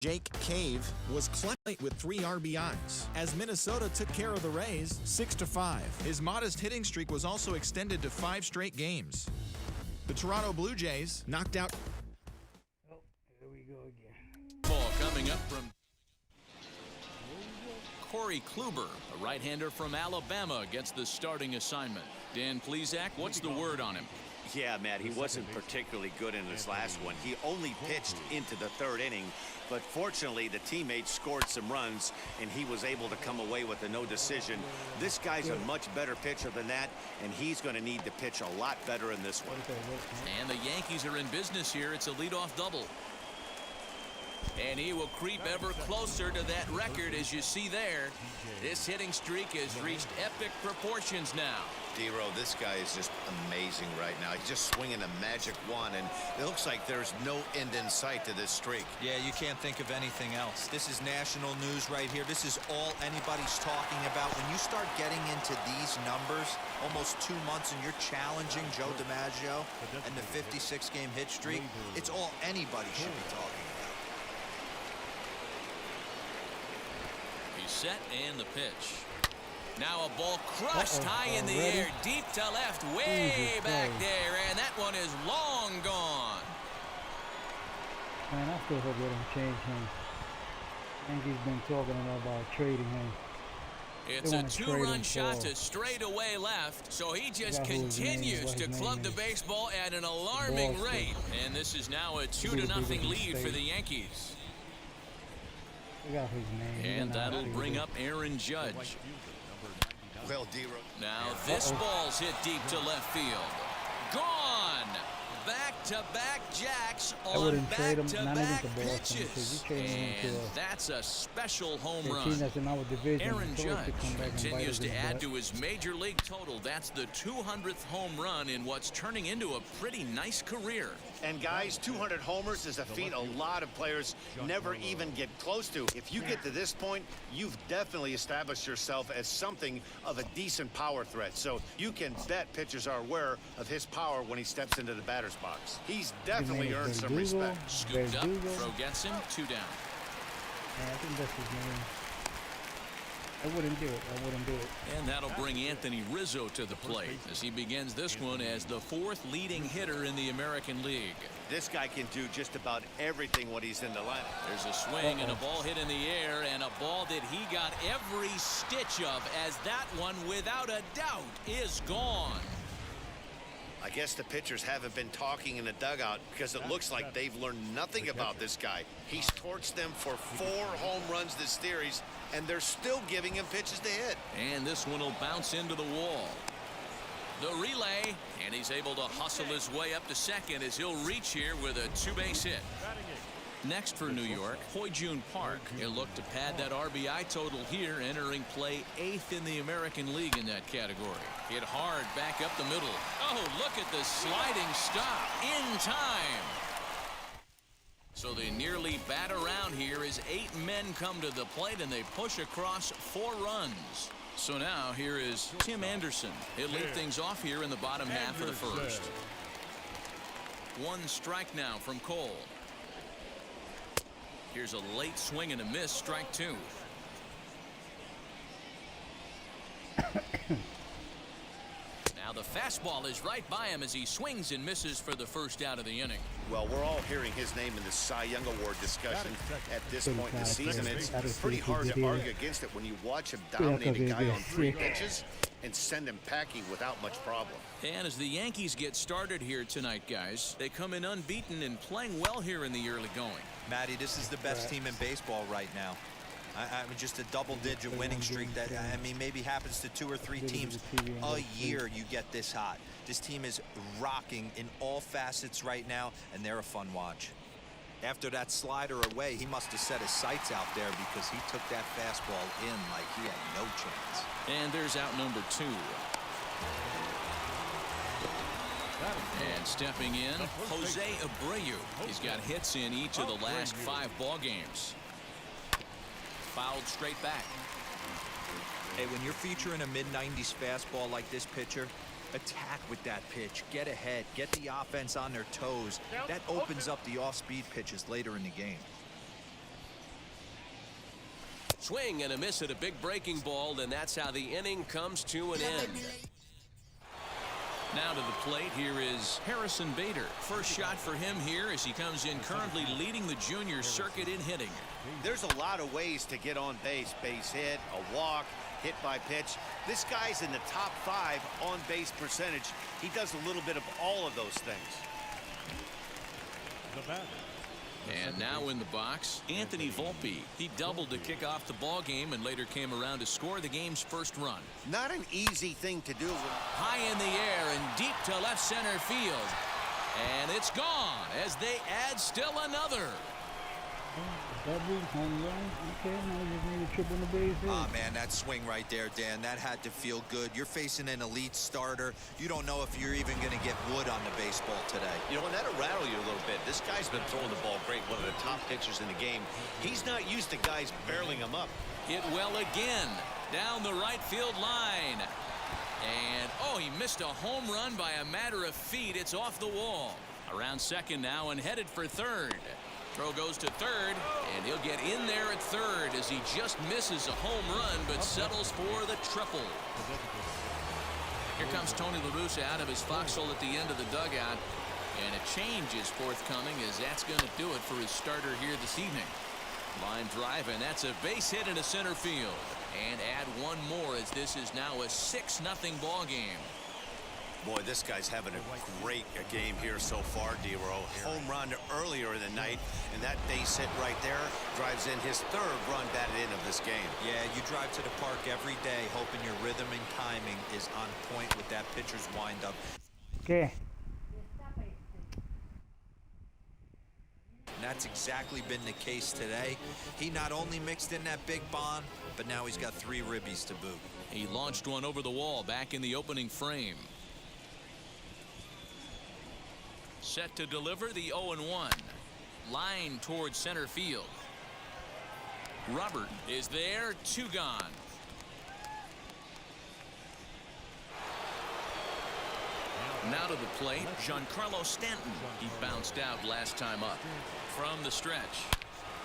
Jake Cave was clutch with 3 RBIs as Minnesota took care of the Rays 6-5. His modest hitting streak was also extended to 5 straight games. The Toronto Blue Jays knocked out. Oh, here we go again. Ball coming up from Corey Kluber, a right-hander from Alabama, gets the starting assignment. Dan Plesac, what's the word on him? Yeah, Matt, he wasn't particularly good in his last one. He only pitched into the 3rd inning, but fortunately the teammates scored some runs and he was able to come away with a no decision. This guy's a much better pitcher than that, and he's going to need to pitch a lot better in this one. And the Yankees are in business here. It's a leadoff double. And he will creep ever closer to that record, as you see there. This hitting streak has reached epic proportions now. D-Row, this guy is just amazing right now. He's just swinging a magic wand, and it looks like there's no end in sight to this streak. Yeah, you can't think of anything else. This is national news right here. This is all anybody's talking about. When you start getting into these numbers, almost 2 months, and you're challenging Joe DiMaggio and the 56-game hit streak, it's all anybody should be talking about. He's set and the pitch. Now a ball crushed high in the air, deep to left, way back there, and that one is long gone. Man, I still hope they don't change him. Yankees been talking about trading him. It's a 2-run shot to straightaway left, so he just continues to club the baseball at an alarming rate. And this is now a 2-0 lead for the Yankees. And that'll bring up Aaron Judge. Well, D-Row. Now this ball's hit deep to left field. Gone! Back-to-back jacks on back-to-back pitches. And that's a special home run. Aaron Judge continues to add to his major league total. That's the 200th home run in what's turning into a pretty nice career. And guys, 200 homers is a feat a lot of players never even get close to. If you get to this point, you've definitely established yourself as something of a decent power threat. So you can bet pitchers are aware of his power when he steps into the batter's box. He's definitely earned some respect. Scooped up, throw gets him, 2 down. Yeah, I think that's his name. I wouldn't do it. And that'll bring Anthony Rizzo to the plate as he begins this one as the 4th leading hitter in the American League. This guy can do just about everything when he's in the lineup. There's a swing and a ball hit in the air, and a ball that he got every stitch of, as that one, without a doubt, is gone. I guess the pitchers haven't been talking in the dugout because it looks like they've learned nothing about this guy. He's torched them for 4 home runs this series, and they're still giving him pitches to hit. And this one will bounce into the wall. The relay, and he's able to hustle his way up to second as he'll reach here with a 2-base hit. Next for New York, Hoy-Jun Park. He'll look to pad that RBI total here, entering play 8th in the American League in that category. Hit hard back up the middle. Oh, look at the sliding stop in time. So they nearly bat around here as 8 men come to the plate and they push across 4 runs. So now here is Tim Anderson. He'll lead things off here in the bottom half of the first. 1 strike now from Cole. Here's a late swing and a miss, strike 2. Now the fastball is right by him as he swings and misses for the first out of the inning. Well, we're all hearing his name in the Cy Young Award discussion at this point in the season. It's pretty hard to argue against it when you watch him dominate a guy on 3 pitches and send him packing without much problem. And as the Yankees get started here tonight, guys, they come in unbeaten and playing well here in the early going. Matty, this is the best team in baseball right now. I mean, just a double-digit winning streak that, I mean, maybe happens to 2 or 3 teams a year. You get this hot. This team is rocking in all facets right now, and they're a fun watch. After that slider away, he must have set his sights out there because he took that fastball in like he had no chance. And there's out number 2. And stepping in, Jose Abreu. He's got hits in each of the last 5 ball games. Fouled straight back. Hey, when you're featuring a mid-90s fastball like this pitcher, attack with that pitch. Get ahead. Get the offense on their toes. That opens up the off-speed pitches later in the game. Swing and a miss at a big breaking ball, and that's how the inning comes to an end. Now to the plate, here is Harrison Bader. First shot for him here as he comes in, currently leading the junior circuit in hitting. There's a lot of ways to get on base. Base hit, a walk, hit by pitch. This guy's in the top 5 on base percentage. He does a little bit of all of those things. And now in the box, Anthony Volpe. He doubled to kick off the ball game and later came around to score the game's first run. Not an easy thing to do. High in the air and deep to left center field. And it's gone as they add still another. Double, home run. Okay, now you just need a triple on the base hit. Ah, man, that swing right there, Dan, that had to feel good. You're facing an elite starter. You don't know if you're even going to get wood on the baseball today. You know, and that'll rattle you a little bit. This guy's been throwing the ball great, one of the top pitchers in the game. He's not used to guys barreling him up. Hit well again down the right field line. And, oh, he missed a home run by a matter of feet. It's off the wall. Around second now and headed for third. Throw goes to third, and he'll get in there at third as he just misses a home run but settles for the triple. Here comes Tony La Russa out of his foxhole at the end of the dugout, and a change is forthcoming as that's going to do it for his starter here this evening. Line drive, and that's a base hit into center field. And add one more as this is now a 6-0 ball game. Boy, this guy's having a great game here so far, D-Row. Home run earlier in the night, and that base hit right there drives in his 3rd run batted in of this game. Yeah, you drive to the park every day hoping your rhythm and timing is on point with that pitcher's windup. Okay. And that's exactly been the case today. He not only mixed in that big bomb, but now he's got 3 ribbies to boot. He launched one over the wall back in the opening frame. Set to deliver the 0-1. Line towards center field. Robert is there, 2 gone. Now to the plate, Giancarlo Stanton. He bounced out last time up. From the stretch.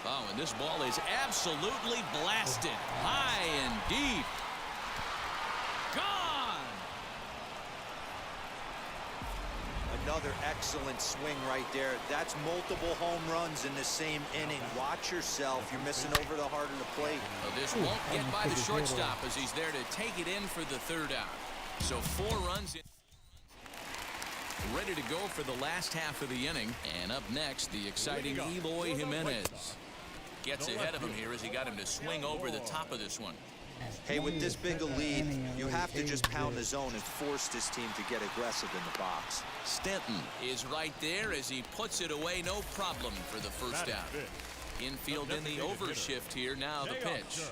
Oh, and this ball is absolutely blasted. High and deep. Gone! Another excellent swing right there. That's multiple home runs in the same inning. Watch yourself. You're missing over the heart of the plate. Well, this won't get by the shortstop as he's there to take it in for the 3rd out. So 4 runs in. Ready to go for the last half of the inning. And up next, the exciting Eloy Jimenez. Gets ahead of him here as he got him to swing over the top of this one. Hey, with this big a lead, you have to just pound the zone and force this team to get aggressive in the box. Stanton is right there as he puts it away, no problem for the first out. Infield in the overshift here. Now the pitch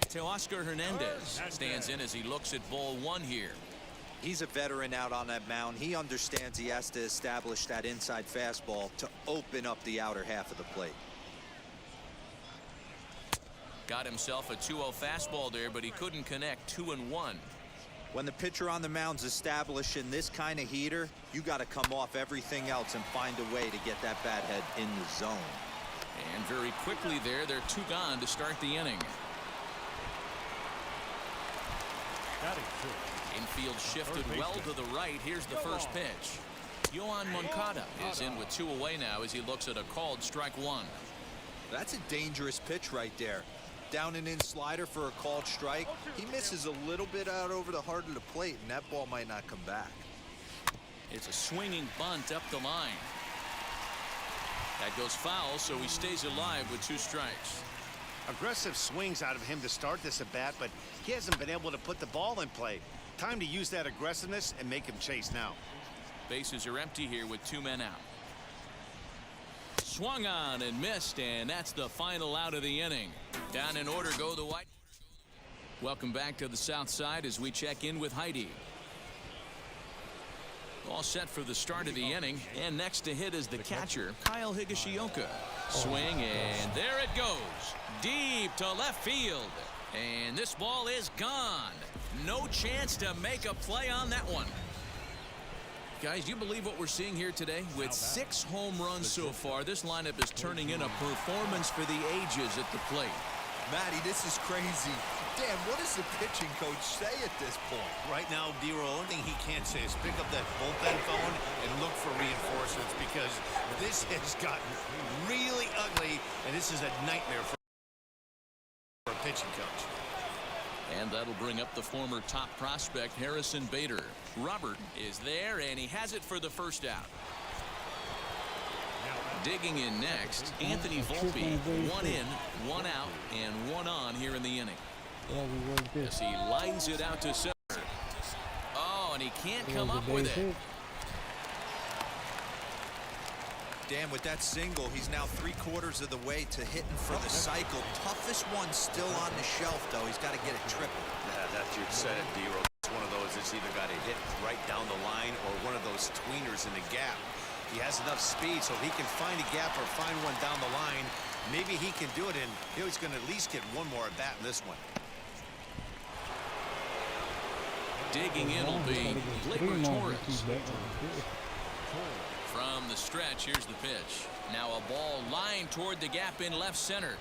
to Oscar Hernandez. Stands in as he looks at ball 1 here. He's a veteran out on that mound. He understands he has to establish that inside fastball to open up the outer half of the plate. Got himself a 2-0 fastball there, but he couldn't connect. 2-1. When the pitcher on the mound's establishing this kind of heater, you got to come off everything else and find a way to get that bat head in the zone. And very quickly there, they're 2 gone to start the inning. Infield shifted well to the right. Here's the first pitch. Yohan Moncada is in with 2 away now as he looks at a called strike 1. That's a dangerous pitch right there. Down and in slider for a called strike. He misses a little bit out over the heart of the plate, and that ball might not come back. It's a swinging bunt up the line. That goes foul, so he stays alive with 2 strikes. Aggressive swings out of him to start this at bat, but he hasn't been able to put the ball in play. Time to use that aggressiveness and make him chase now. Bases are empty here with 2 men out. Swung on and missed, and that's the final out of the inning. Down in order go the White. Welcome back to the South Side as we check in with Heidi. All set for the start of the inning, and next to hit is the catcher, Kyle Higashioka. Swing, and there it goes. Deep to left field. And this ball is gone. No chance to make a play on that one. Guys, you believe what we're seeing here today? With 6 home runs so far, this lineup is turning in a performance for the ages at the plate. Matty, this is crazy. Dan, what does the pitching coach say at this point? Right now, D-Roll, only thing he can't say is pick up that bullpen phone and look for reinforcements, because this has gotten really ugly, and this is a nightmare for a pitching coach. And that'll bring up the former top prospect, Harrison Bader. Robert is there, and he has it for the first out. Digging in next, Anthony Volpe. 1 in, 1 out, and 1 on here in the inning. As he lines it out to center. Oh, and he can't come up with it. Dan, with that single, he's now 3/4 of the way to hitting for the cycle. Toughest one still on the shelf, though. He's got to get it triple. Yeah, that you said it, D-Roll. It's one of those that's either got to hit right down the line or one of those tweeners in the gap. He has enough speed, so he can find a gap or find one down the line. Maybe he can do it, and he's going to at least get one more at bat in this one. Digging in will be Gleyber Torres. From the stretch, here's the pitch. Now a ball lined toward the gap in left center.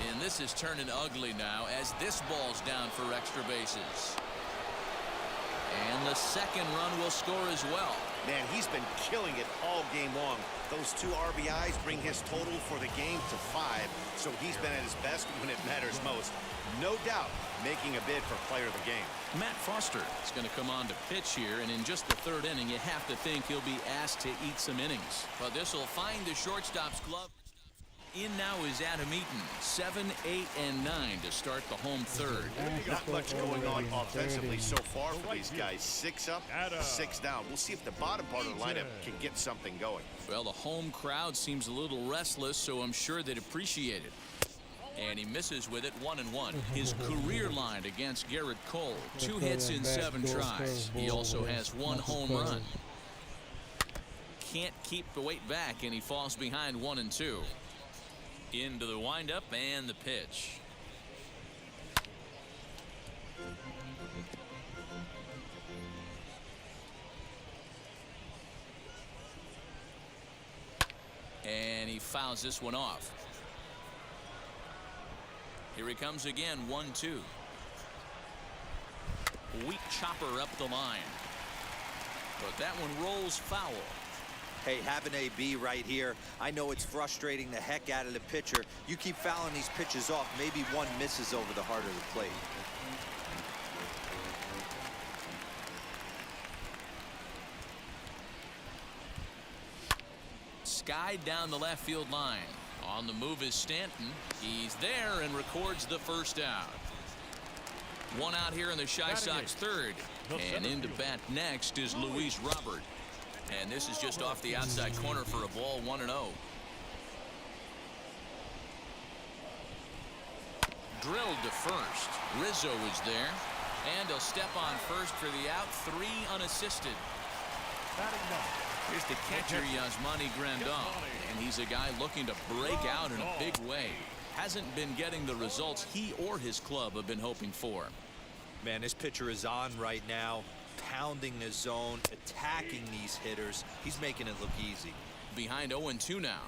And this is turning ugly now as this ball's down for extra bases. And the second run will score as well. Man, he's been killing it all game long. Those 2 RBIs bring his total for the game to 5, so he's been at his best when it matters most. No doubt making a bid for player of the game. Matt Foster is going to come on to pitch here, and in just the 3rd inning, you have to think he'll be asked to eat some innings. But this will find the shortstop's glove. In now is Adam Eaton, 7, 8, and 9 to start the home 3rd. Not much going on offensively so far for these guys. 6 up, 6 down. We'll see if the bottom part of the lineup can get something going. Well, the home crowd seems a little restless, so I'm sure they'd appreciate it. And he misses with it, 1-1. His career line against Garrett Cole, 2 hits in 7 tries. He also has 1 home run. Can't keep the weight back, and he falls behind 1-2. Into the windup and the pitch. And he fouls this one off. Here he comes again, 1-2. Weak chopper up the line. But that one rolls foul. Hey, have an AB right here. I know it's frustrating the heck out of the pitcher. You keep fouling these pitches off, maybe one misses over the heart of the plate. Skied down the left field line. On the move is Stanton. He's there and records the first out. 1 out here in the Chi Sox 3rd. And into bat next is Luis Robert. And this is just off the outside corner for a ball, 1-0. Drilled to first. Rizzo is there. And he'll step on first for the out. 3 unassisted. Here's the catcher, Yasmani Grandal. And he's a guy looking to break out in a big way. Hasn't been getting the results he or his club have been hoping for. Man, this pitcher is on right now. Pounding the zone, attacking these hitters. He's making it look easy. Behind 0-2 now.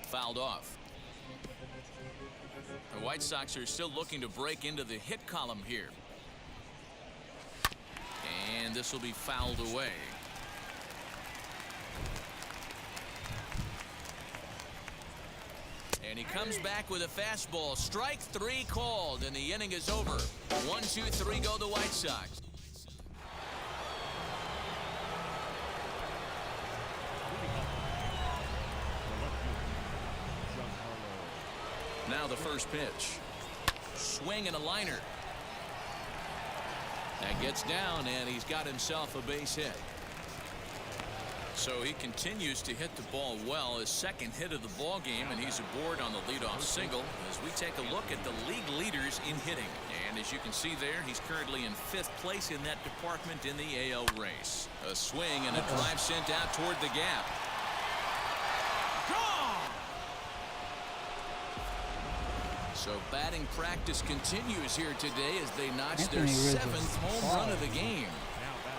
Fouled off. The White Sox are still looking to break into the hit column here. And this will be fouled away. And he comes back with a fastball. Strike 3 called, and the inning is over. 1, 2, 3 go the White Sox. Now the first pitch. Swing and a liner. That gets down, and he's got himself a base hit. So he continues to hit the ball well, his 2nd hit of the ball game, and he's aboard on the leadoff single as we take a look at the league leaders in hitting. And as you can see there, he's currently in 5th place in that department in the AL race. A swing and a drive sent out toward the gap. Gone! So batting practice continues here today as they notch their 7th home run of the game.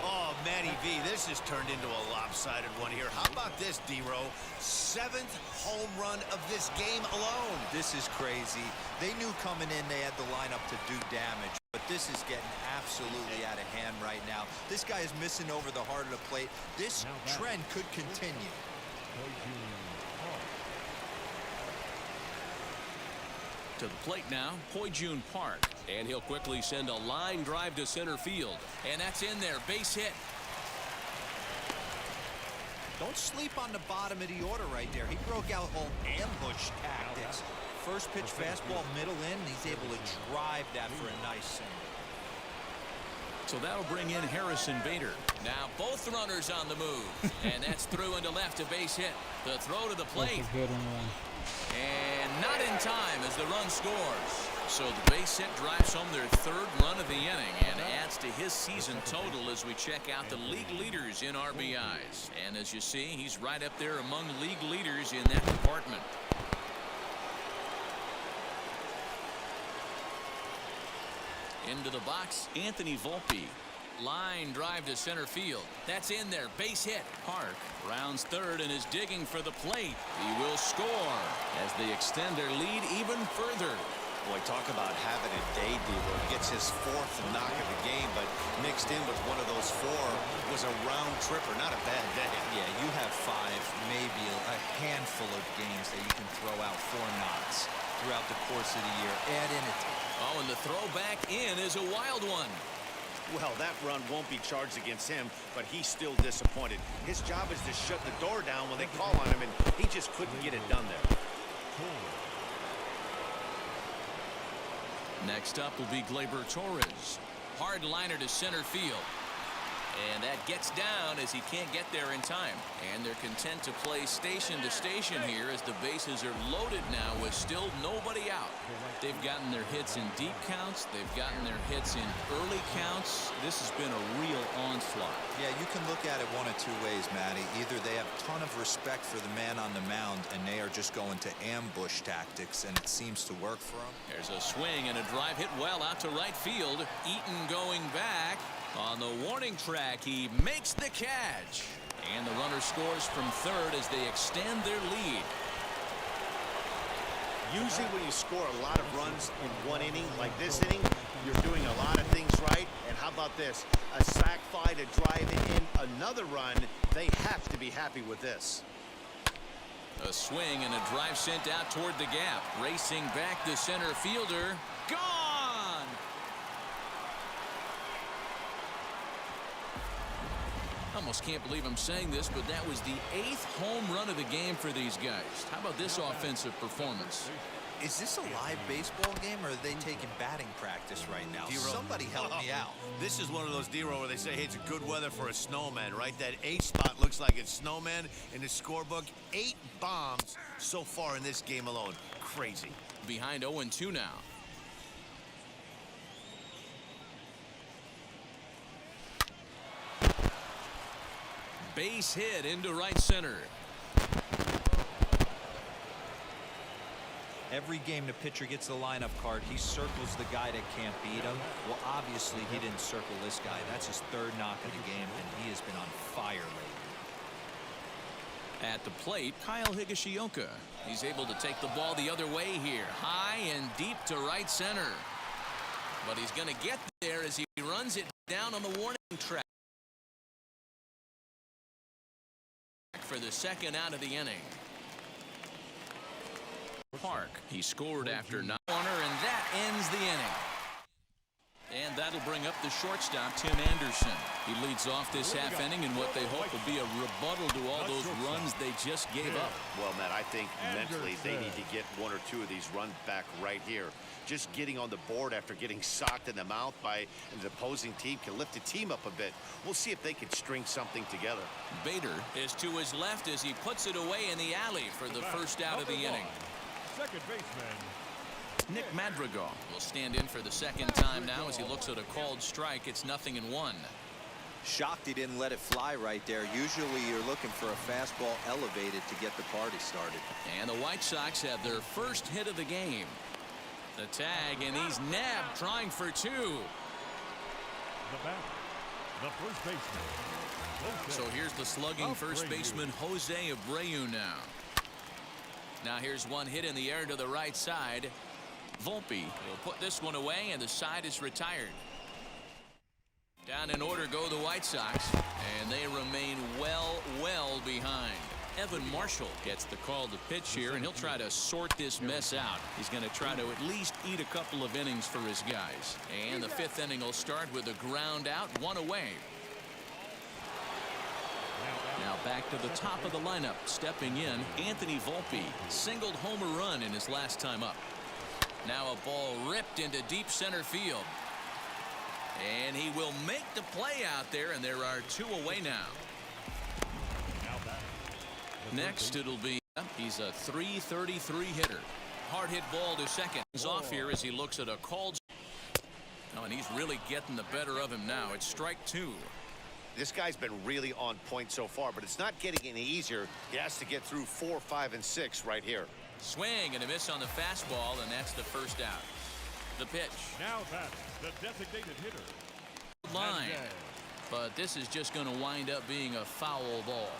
Oh, Matty V, this has turned into a lopsided one here. How about this, D-Row? 7th home run of this game alone. This is crazy. They knew coming in they had the lineup to do damage, but this is getting absolutely out of hand right now. This guy is missing over the heart of the plate. This trend could continue. To the plate now, Poijun Park. And he'll quickly send a line drive to center field. And that's in there, base hit. Don't sleep on the bottom of the order right there. He broke out old ambush tactics. First pitch fastball, middle in. He's able to drive that for a nice single. So that'll bring in Harrison Bader. Now both runners on the move. And that's through into left, a base hit. The throw to the plate. And not in time as the run scores. So the base hit drives home their 3rd run of the inning and adds to his season total as we check out the league leaders in RBIs. And as you see, he's right up there among league leaders in that department. Into the box, Anthony Volpe. Line drive to center field. That's in there. Base hit. Park rounds 3rd and is digging for the plate. He will score as they extend their lead even further. Boy, talk about having a day, D-Row. He gets his 4th knock of the game, but mixed in with one of those 4 was a round tripper. Not a bad day. Yeah, you have 5, maybe a handful of games that you can throw out 4 knocks throughout the course of the year. Add in a Oh, and the throw back in is a wild one. Well, that run won't be charged against him, but he's still disappointed. His job is to shut the door down when they call on him, and he just couldn't get it done there. Next up will be Gleyber Torres. Hard liner to center field. And that gets down as he can't get there in time. And they're content to play station to station here as the bases are loaded now with still nobody out. They've gotten their hits in deep counts. They've gotten their hits in early counts. This has been a real onslaught. Yeah, you can look at it one of 2 ways, Matty. Either they have a ton of respect for the man on the mound and they are just going to ambush tactics, and it seems to work for them. There's a swing and a drive hit well out to right field. Eaton going back. On the warning track, he makes the catch. And the runner scores from 3rd as they extend their lead. Usually when you score a lot of runs in one inning, like this inning, you're doing a lot of things right. And how about this? A sac fly to drive in another run. They have to be happy with this. A swing and a drive sent out toward the gap. Racing back the center fielder. Gone! Almost can't believe I'm saying this, but that was the 8th home run of the game for these guys. How about this offensive performance? Is this a live baseball game, or are they taking batting practice right now? Somebody help me out. This is one of those D-Row where they say, hey, it's a good weather for a snowman, right? That 8 spot looks like it's snowman in the scorebook. 8 bombs so far in this game alone. Crazy. Behind 0-2 now. Base hit into right center. Every game the pitcher gets the lineup card, he circles the guy that can't beat him. Well, obviously he didn't circle this guy. That's his 3rd knock of the game, and he has been on fire lately. At the plate, Kyle Higashioka. He's able to take the ball the other way here. High and deep to right center. But he's going to get there as he runs it down on the warning track. For the 2nd out of the inning. Park. He scored after 9 corner, and that ends the inning. And that'll bring up the shortstop, Tim Anderson. He leads off this half inning in what they hope will be a rebuttal to all those runs they just gave up. Well, Matt, I think mentally they need to get 1 or 2 of these runs back right here. Just getting on the board after getting socked in the mouth by an opposing team can lift the team up a bit. We'll see if they can string something together. Bader is to his left as he puts it away in the alley for the 1st out of the inning. Second baseman. Nick Madrigal will stand in for the 2nd time now as he looks at a called strike. It's 0-1. Shocked he didn't let it fly right there. Usually you're looking for a fastball elevated to get the party started. And the White Sox have their 1st hit of the game. The tag, and he's nabbed trying for 2. The batter, The first baseman. So here's the slugging first baseman Jose Abreu now. Now here's one hit in the air to the right side. Volpe will put this one away, and the side is retired. Down in order go the White Sox, and they remain well behind. Evan Marshall gets the call to pitch here, and he'll try to sort this mess out. He's going to try to at least eat a couple of innings for his guys. And the fifth inning will start with a ground out, one away. Now back to the top of the lineup. Stepping in, Anthony Volpe singled home a run in his last time up. Now a ball ripped into deep center field. And he will make the play out there, and there are two away now. Next it'll be, he's a .333 hitter. Hard hit ball to second. He's off here as he looks at a called. Oh, and he's really getting the better of him now. It's strike two. This guy's been really on point so far, but it's not getting any easier. He has to get through 4, 5, and 6 right here. Swing and a miss on the fastball, and that's the first out. The pitch. Now that's the designated hitter. Line. But this is just going to wind up being a foul ball.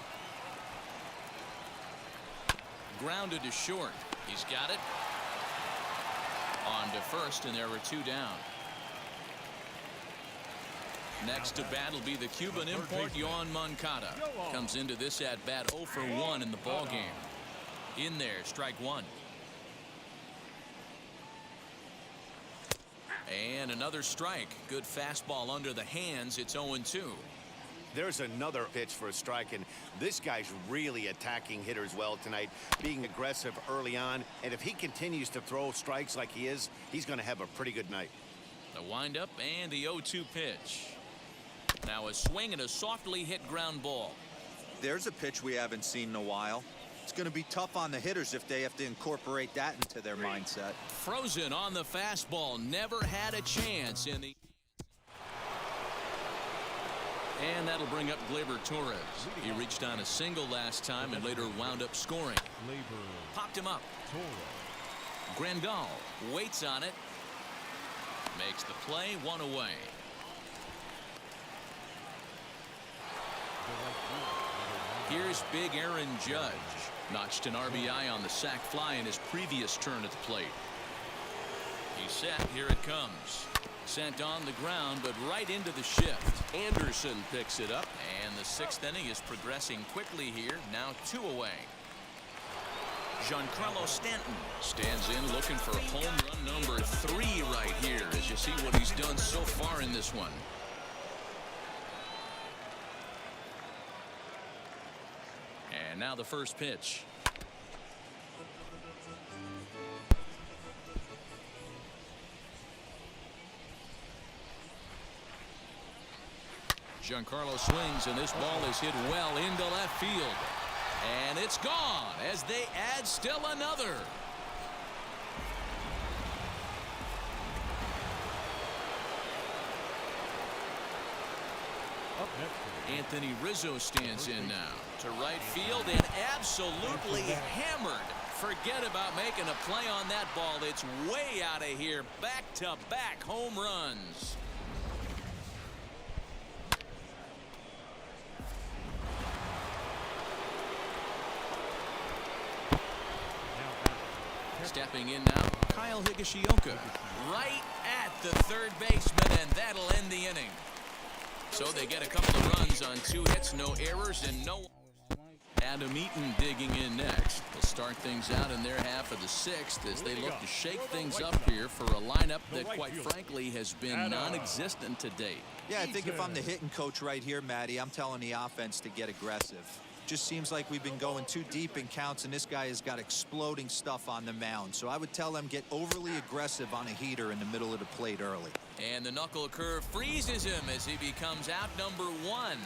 Grounded to short. He's got it. On to first, and there were two down. Next to bat will be the Cuban import, Yoan Moncada. Comes into this at bat 0 for 1 in the ball game. In there, strike one. And another strike. Good fastball under the hands. It's 0-2. There's another pitch for a strike, and this guy's really attacking hitters well tonight, being aggressive early on. And if he continues to throw strikes like he is, he's going to have a pretty good night. The windup and the 0-2 pitch. Now a swing and a softly hit ground ball. There's a pitch we haven't seen in a while. It's going to be tough on the hitters if they have to incorporate that into their mindset. Frozen on the fastball. Never had a chance in the. And that'll bring up Gleyber Torres. He reached on a single last time and later wound up scoring. Popped him up. Grandal waits on it. Makes the play, one away. Here's big Aaron Judge. Notched an RBI on the sac fly in his previous turn at the plate. He's set. Here it comes. Sent on the ground, but right into the shift. Anderson picks it up, and the sixth inning is progressing quickly here. Now two away. Giancarlo Stanton stands in looking for home run number 3 right here as you see what he's done so far in this one. And now the first pitch. Giancarlo swings, and this ball is hit well into left field. And it's gone as they add still another. Anthony Rizzo stands in now to right field and absolutely hammered. Forget about making a play on that ball. It's way out of here. Back-to-back home runs. Stepping in now, Kyle Higashioka. Right at the third baseman, and that'll end the inning. So they get a couple of runs on 2 hits, no errors, and no. Adam Eaton digging in next. They'll start things out in their half of the 6th as they look to shake things up here for a lineup that, quite frankly, has been non-existent to date. Yeah, I think if I'm the hitting coach right here, Matty, I'm telling the offense to get aggressive. Just seems like we've been going too deep in counts, and this guy has got exploding stuff on the mound. So I would tell them get overly aggressive on a heater in the middle of the plate early. And the knuckle curve freezes him as he becomes out number 1.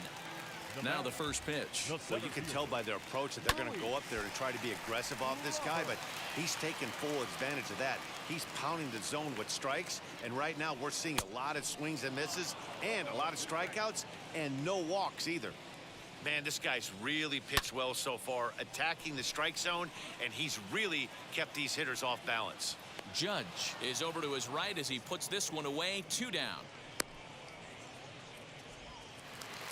Now the first pitch. Well, you can tell by their approach that they're going to go up there and try to be aggressive off this guy, but he's taking full advantage of that. He's pounding the zone with strikes, and right now we're seeing a lot of swings and misses and a lot of strikeouts and no walks either. Man, this guy's really pitched well so far, attacking the strike zone, and he's really kept these hitters off balance. Judge is over to his right as he puts this one away, 2 down.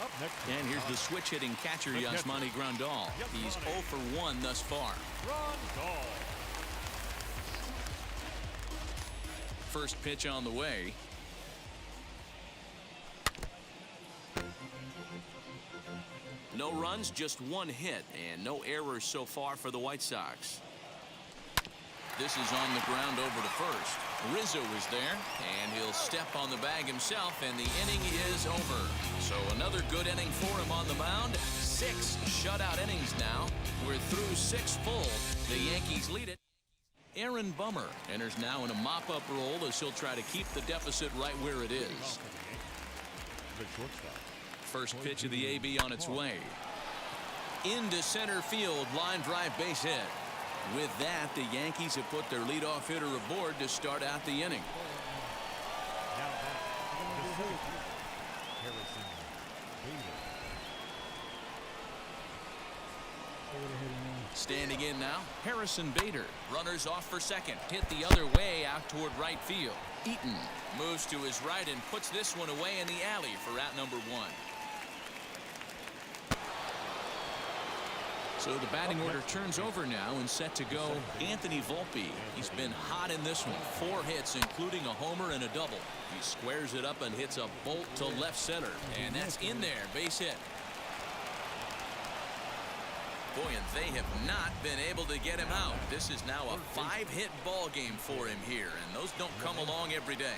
Up next. And here's the switch hitting catcher, Yasmani Grandal. He's 0 for 1 thus far. Grandal. First pitch on the way. No runs, just 1 hit, and no errors so far for the White Sox. This is on the ground over to first. Rizzo is there, and he'll step on the bag himself, and the inning is over. So another good inning for him on the mound. 6 shutout innings now. We're through 6 full. The Yankees lead it. Aaron Bummer enters now in a mop-up role as he'll try to keep the deficit right where it is. The shortstop. First pitch of the AB on its way. Into center field, line drive base hit. With that, the Yankees have put their leadoff hitter aboard to start out the inning. Now back. Harrison Bader. Standing in now, Harrison Bader. Runners off for second. Hit the other way out toward right field. Eaton moves to his right and puts this one away in the alley for out number 1. So the batting order turns over now and set to go Anthony Volpe. He's been hot in this one. 4 hits, including a homer and a double. He squares it up and hits a bolt to left center. And that's in there, base hit. Boy, and they have not been able to get him out. This is now a 5-hit ball game for him here, and those don't come along every day.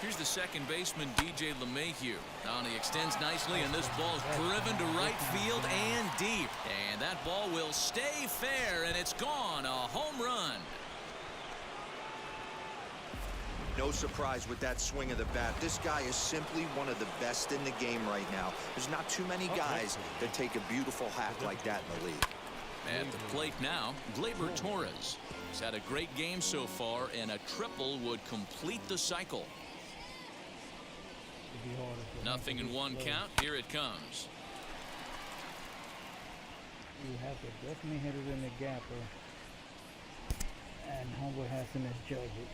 Here's the second baseman, DJ LeMahieu. Now he extends nicely, and this ball's driven to right field and deep. And that ball will stay fair, and it's gone. A home run. No surprise with that swing of the bat. This guy is simply one of the best in the game right now. There's not too many guys that take a beautiful hack like that in the league. At the plate now, Gleyber Torres. He's had a great game so far, and a triple would complete the cycle. Nothing in 1 count. Here it comes. You have to definitely hit it in the gapper, and Homer has to misjudge it.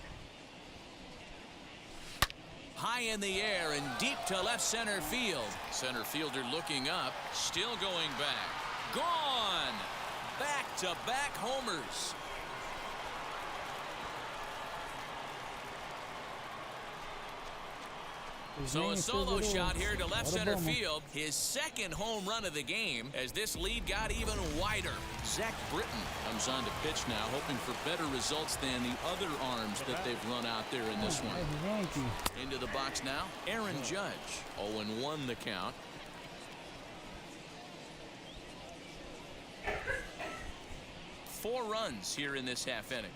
High in the air and deep to left center field. Center fielder looking up, still going back. Gone! Back-to-back homers. So a solo shot here to left center field. His second home run of the game as this lead got even wider. Zach Britton comes on to pitch now, hoping for better results than the other arms that they've run out there in this one. Into the box now, Aaron Judge. 0-1 the count. Four runs here in this half inning.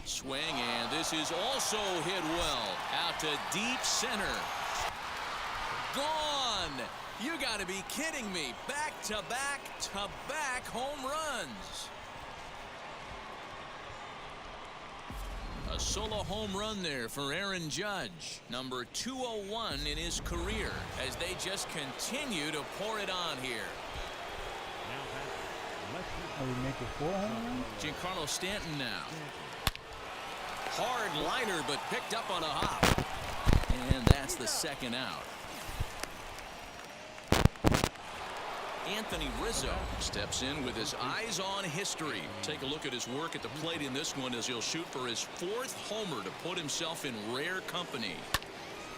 Swing, and this is also hit well. Out to deep center. Gone! You gotta be kidding me. Back-to-back home runs. A solo home run there for Aaron Judge. Number 201 in his career as they just continue to pour it on here. Are we making 4 home runs? Giancarlo Stanton now. Hard liner, but picked up on a hop. And that's the second out. Anthony Rizzo steps in with his eyes on history. Take a look at his work at the plate in this one as he'll shoot for his 4th homer to put himself in rare company.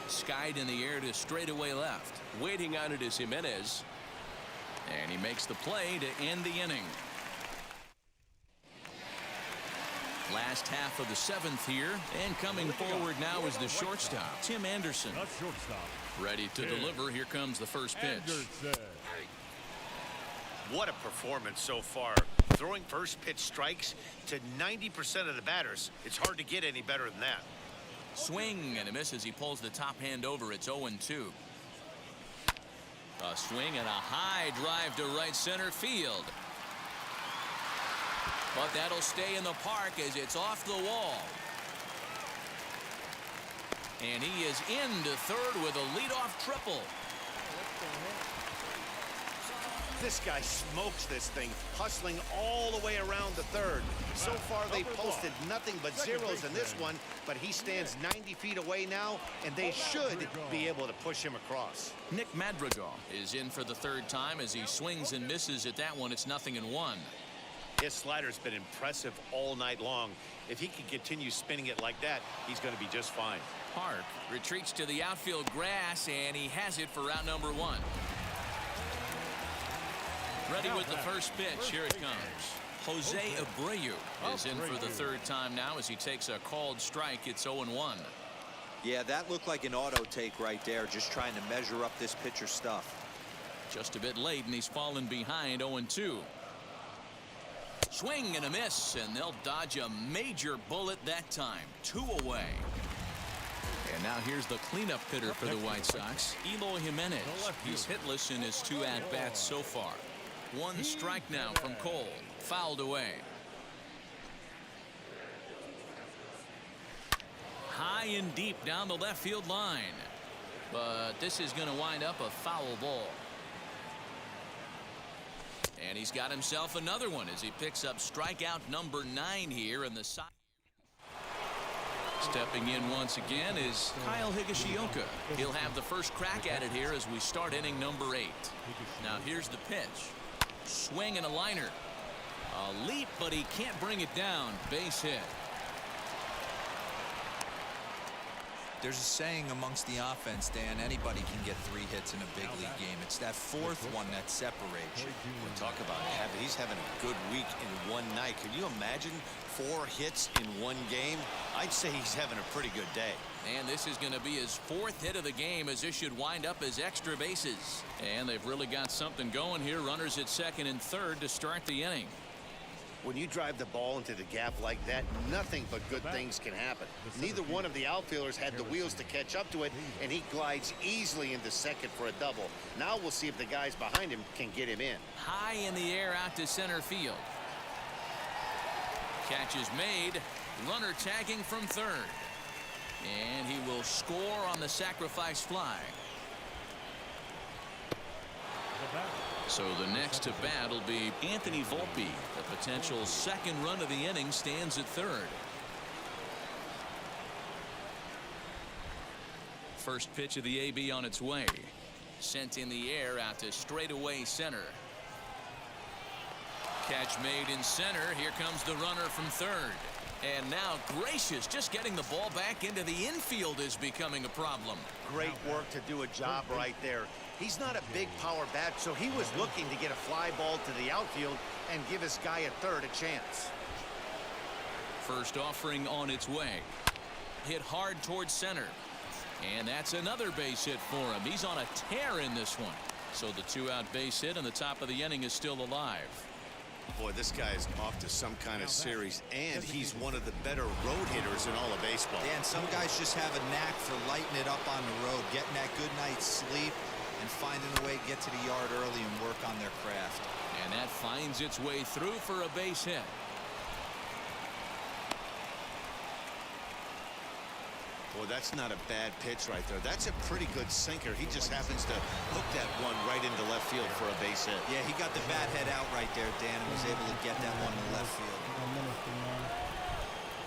Skied in the air to straightaway left. Waiting on it is Jimenez. And he makes the play to end the inning. Last half of the 7th here, and coming forward now is the shortstop, Tim Anderson. The shortstop. Ready to deliver. Here comes the first pitch. Anderson. What a performance so far. Throwing first pitch strikes to 90% of the batters. It's hard to get any better than that. Swing and a miss as he pulls the top hand over. It's 0-2. A swing and a high drive to right center field. But that'll stay in the park as it's off the wall. And he is into third with a leadoff triple. This guy smokes this thing, hustling all the way around the third. So far, they posted nothing but zeros in this one, but he stands 90 feet away now, and they should be able to push him across. Nick Madrigal is in for the third time as he swings and misses at that one. It's 0-1. His slider's been impressive all night long. If he can continue spinning it like that, he's going to be just fine. Park retreats to the outfield grass, and he has it for out number 1. Ready with the first pitch. Here it comes. Jose Abreu is in for the third time now as he takes a called strike. It's 0-1. Yeah, that looked like an auto take right there, just trying to measure up this pitcher's stuff. Just a bit late, and he's fallen behind 0-2. Swing and a miss, and they'll dodge a major bullet that time. 2 away. And now here's the cleanup hitter for the White Sox, Eloy Jimenez. He's hitless in his 2 at-bats so far. 1 strike now from Cole. Fouled away. High and deep down the left field line. But this is going to wind up a foul ball. And he's got himself another one as he picks up strikeout number 9 here in the side. Stepping in once again is Kyle Higashioka. He'll have the first crack at it here as we start inning number 8. Now here's the pitch. Swing and a liner. A leap, but he can't bring it down. Base hit. There's a saying amongst the offense, Dan, anybody can get 3 hits in a big league game. It's that 4th one that separates you. We'll talk about it. He's having a good week in one night. Can you imagine 4 hits in one game? I'd say he's having a pretty good day. And this is going to be his 4th hit of the game, as this should wind up as extra bases. And they've really got something going here. Runners at second and third to start the inning. When you drive the ball into the gap like that, nothing but good things can happen. Neither one of the outfielders had the wheels to catch up to it, and he glides easily into second for a double. Now we'll see if the guys behind him can get him in. High in the air out to center field. Catch is made. Runner tagging from third. And he will score on the sacrifice fly. So the next to bat will be Anthony Volpe. The potential second run of the inning stands at third. First pitch of the AB on its way. Sent in the air out to straightaway center. Catch made in center. Here comes the runner from third. And now Gracious just getting the ball back into the infield is becoming a problem. Great work to do a job right there. He's not a big power bat, so he was looking to get a fly ball to the outfield and give his guy at third a chance. First offering on its way. Hit hard towards center. And that's another base hit for him. He's on a tear in this one. So the 2-out base hit and the top of the inning is still alive. Boy, this guy is off to some kind of series, and he's one of the better road hitters in all of baseball. Dan, some guys just have a knack for lighting it up on the road, getting that good night's sleep, and finding a way to get to the yard early and work on their craft. And that finds its way through for a base hit. Boy, that's not a bad pitch right there. That's a pretty good sinker. He just happens to hook that one right into left field for a base hit. Yeah, he got the bat head out right there, Dan, and was able to get that one to left field.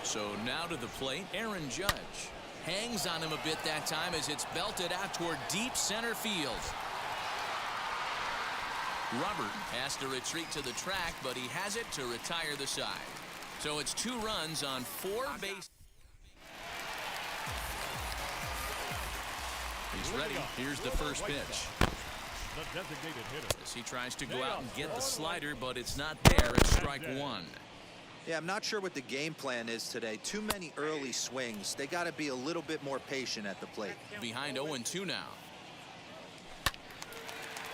So now to the plate, Aaron Judge. Hangs on him a bit that time as it's belted out toward deep center field. Robert has to retreat to the track, but he has it to retire the side. So it's 2 runs on 4 bases. He's ready. Here's the first pitch. The designated hitter. As he tries to go out and get the slider, but it's not there. It's strike 1. Yeah, I'm not sure what the game plan is today. Too many early swings. They got to be a little bit more patient at the plate. Behind 0-2 now.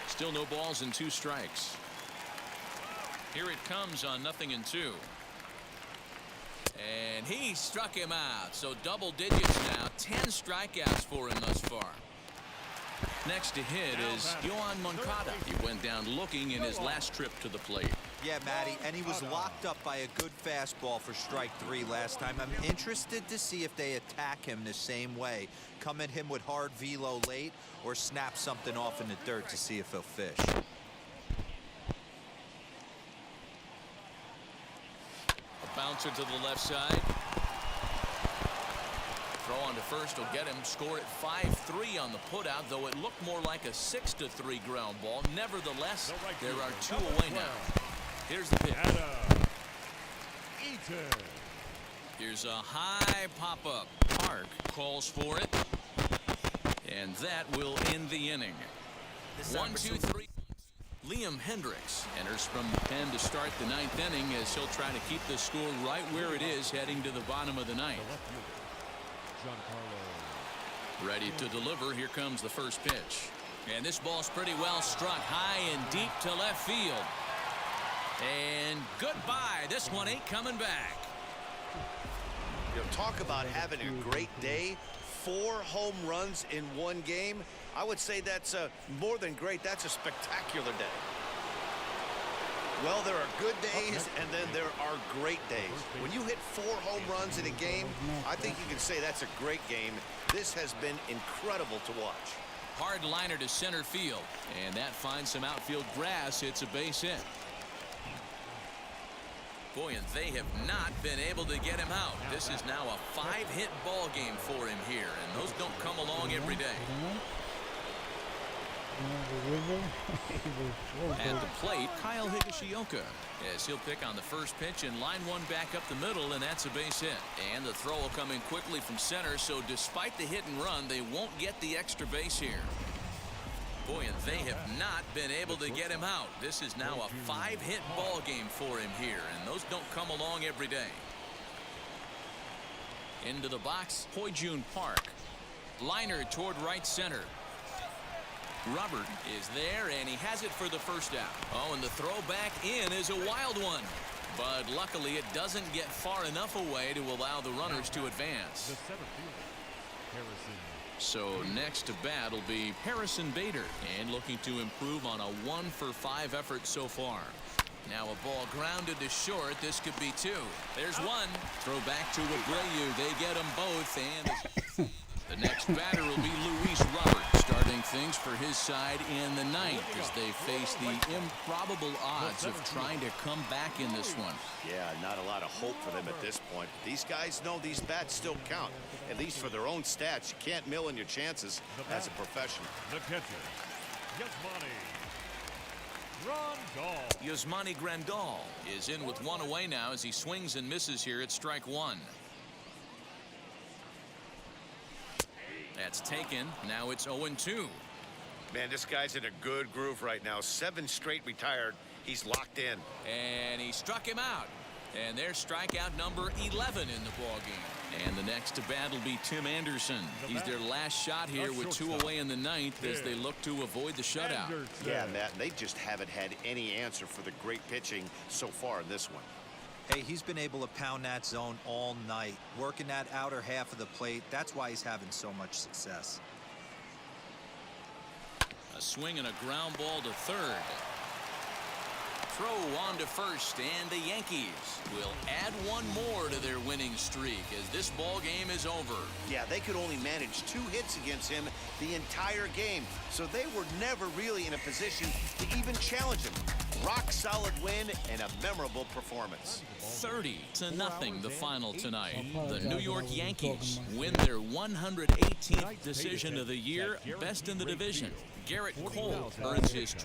Still no balls and 2 strikes. Here it comes on 0-2. And he struck him out. So double digits now. 10 strikeouts for him thus far. Next to hit is Yohan Moncada. He went down looking in his last trip to the plate. Yeah, Matty, and he was locked up by a good fastball for strike 3 last time. I'm interested to see if they attack him the same way. Come at him with hard velo late or snap something off in the dirt to see if he'll fish. bouncer to the left side. Throw on to first will get him. Score at 5-3 on the putout, though it looked more like a 6-3 ground ball. Nevertheless, there are 2 away now. Here's the pitch. Here's a high pop-up. Park calls for it. And that will end the inning. 1-2-3. Liam Hendricks enters from the pen to start the 9th inning as he'll try to keep the score right where it is heading to the bottom of the 9th. Ready to deliver. Here comes the first pitch. And this ball's pretty well struck high and deep to left field. And goodbye. This one ain't coming back. You know, talk about having a great day. 4 home runs in 1 game. I would say that's more than great. That's a spectacular day. Well, there are good days, and then there are great days. When you hit 4 home runs in a game, I think you can say that's a great game. This has been incredible to watch. Hard liner to center field, and that finds some outfield grass. It's a base hit. Boy, and they have not been able to get him out. This is now a 5-hit ball game for him here, and those don't come along every day. At the plate, Kyle Higashioka, as he'll pick on the first pitch and line one back up the middle, and that's a base hit. And the throw will come in quickly from center, so despite the hit and run, they won't get the extra base here. Boy, and they have not been able to get him out. This is now a 5-hit ball game for him here, and those don't come along every day. Into the box, Hoi-Jun Park. Liner toward right center. Robert is there, and he has it for the first out. Oh, and the throw back in is a wild one. But luckily, it doesn't get far enough away to allow the runners to advance. So next to bat will be Harrison Bader, and looking to improve on a 1-for-5 effort so far. Now a ball grounded to short. This could be 2. There's 1. Throw back to Abreu. They get them both, and the next batter will be Luis Robert, starting things for his side in the 9th as they face the improbable odds of trying to come back in this one. Yeah, not a lot of hope for them at this point. These guys know these bats still count, at least for their own stats. You can't mill in your chances as a professional. The catcher, Yasmani Grandal is in with 1 away now as he swings and misses here at strike 1. That's taken. Now it's 0-2. Man, this guy's in a good groove right now. 7 straight retired. He's locked in. And he struck him out. And there's strikeout number 11 in the ballgame. And the next to bat will be Tim Anderson. He's their last shot here with 2 away in the 9th as they look to avoid the shutout. Yeah, Matt, they just haven't had any answer for the great pitching so far in this one. Hey, he's been able to pound that zone all night, working that outer half of the plate. That's why he's having so much success. A swing and a ground ball to third. Throw on to first, and the Yankees will add 1 more to their winning streak as this ball game is over. Yeah, they could only manage 2 hits against him the entire game, so they were never really in a position to even challenge him. Rock solid win and a memorable performance. 30-0 the final tonight. The New York Yankees win their 118th decision of the year, best in the division. Garrett Cole earns his